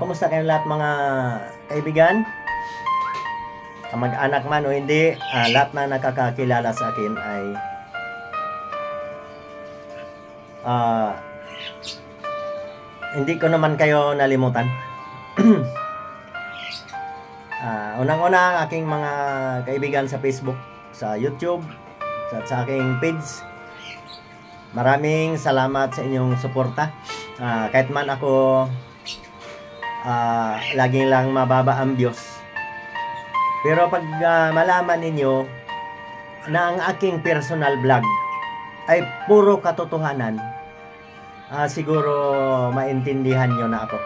Kumusta kayong lahat mga kaibigan? Kamag-anak man o hindi, lahat na nakakakilala sa akin ay hindi ko naman kayo nalimutan. Unang-una ang aking mga kaibigan sa Facebook, sa YouTube, sa aking page. Maraming salamat sa inyong suporta. Kahit man ako laging lang mababa ang views. Pero pag malaman ninyo na ang aking personal vlog ay puro katotohanan, siguro maintindihan nyo na ako.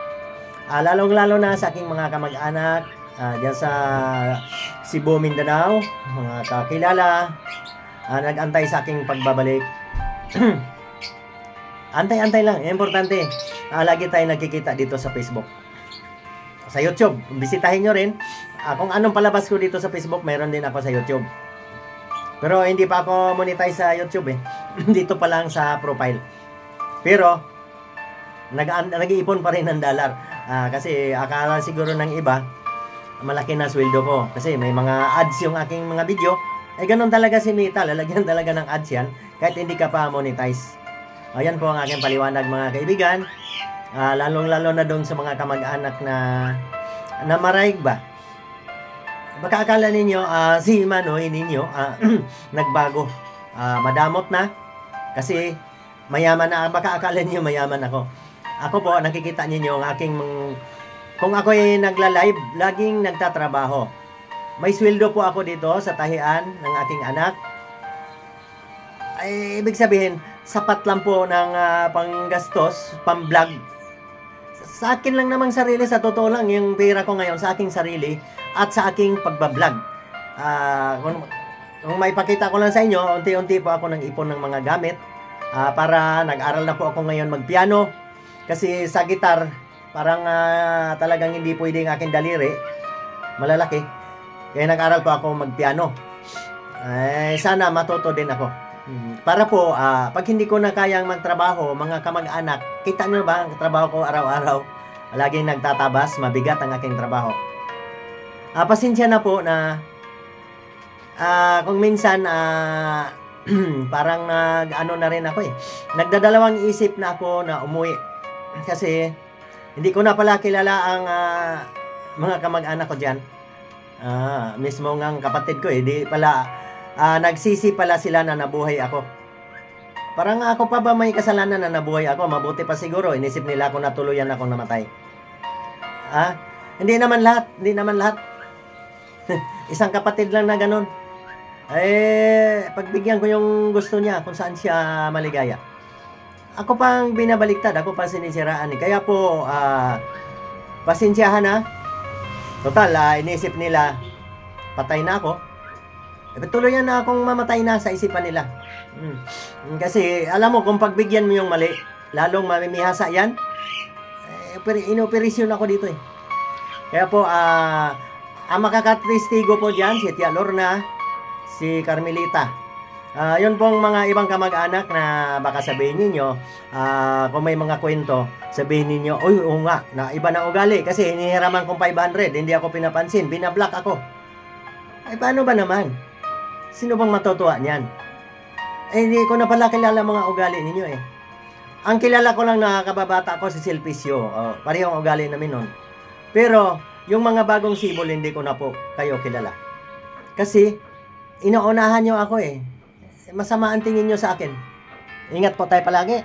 Lalong-lalo na sa aking mga kamag-anak dyan sa Cebu, Mindanao, mga kakilala, nag-antay sa aking pagbabalik. Antay-antay lang, importante. Lagi tayo nagkikita dito sa Facebook. Sa YouTube, bisitahin nyo rin. Kung anong palabas ko dito sa Facebook, meron din ako sa YouTube. Pero hindi pa ako monetize sa YouTube eh. Dito pa lang sa profile. Pero nag-iipon pa rin ng dollar. Kasi akala siguro ng iba, malaki na sweldo ko. Kasi may mga ads yung aking mga video. Ganun talaga si Mita. Lalagyan talaga ng ads yan. Kahit hindi ka pa monetize. Ayan po ang aking paliwanag mga kaibigan. Lalong-lalo na doon sa mga kamag-anak na maraig ba? Baka akala ninyo, si Manoy ninyo, nagbago. Madamot na. Kasi mayaman na. Baka akala ninyo mayaman ako. Ako po, nakikita ninyo ang aking kung ako ay nagla-live, laging nagtatrabaho. May sweldo po ako dito sa tahian ng aking anak. Ay, ibig sabihin, sapat lang po ng panggastos, pang-vlog. Sa akin lang namang sarili, sa totoo lang, yung pera ko ngayon sa aking sarili at sa aking pagbablog. Kung may pakita ko lang sa inyo, unti-unti po ako nang ipon ng mga gamit para nag-aral na po ako ngayon magpiano. Kasi sa gitar, parang talagang hindi pwede ang aking daliri. Malalaki. Kaya nag-aral po ako magpiano. Sana matuto din ako. Para po, pag hindi ko na kayang magtrabaho, mga kamag-anak, kita nyo ba ang trabaho ko araw-araw? Laging nagtatabas, mabigat ang aking trabaho. Pasensya na po na kung minsan parang ano na rin ako eh. Nagdadalawang isip na ako na umuwi. Kasi hindi ko na pala kilala ang mga kamag-anak ko dyan. Mismo ng kapatid ko eh, di pala nagsisi pala sila na nabuhay ako. Parang ako pa ba may kasalanan na nabuhay ako? Mabuti pa siguro, inisip nila ako na tuluyan akong namatay. Hindi naman lahat. Isang kapatid lang na ganun. Pagbigyan ko yung gusto niya kung saan siya maligaya. Ako pang binabaliktad, ako pa sinisiraan. Kaya po, pasensyahan na. Total, inisip nila, patay na ako. Tuluyan na akong mamatay na sa isipan nila. Kasi alam mo, kung pagbigyan mo yung mali, lalong mamimihasa yan. Inoperasyon ako dito eh. Kaya po, ang makakatristigo po dyan, si Tia Lorna, si Carmelita. Yun pong mga ibang kamag-anak na baka sabihin ninyo, kung may mga kwento, sabihin ninyo, uy, oo nga, na iba na ugali. Kasi hinihiraman kong 500, hindi ako pinapansin, binablock ako. Paano ba naman? Sino bang matutuwa niyan? Hindi ko na pala kilala mga ugali ninyo eh. Ang kilala ko lang na kababata ko si Silpicio. Parehong ugali namin nun. Pero, yung mga bagong sibol, hindi ko na po kayo kilala. Kasi, inaunahan nyo ako eh. Masama ang tingin nyo sa akin. Ingat po tayo palagi.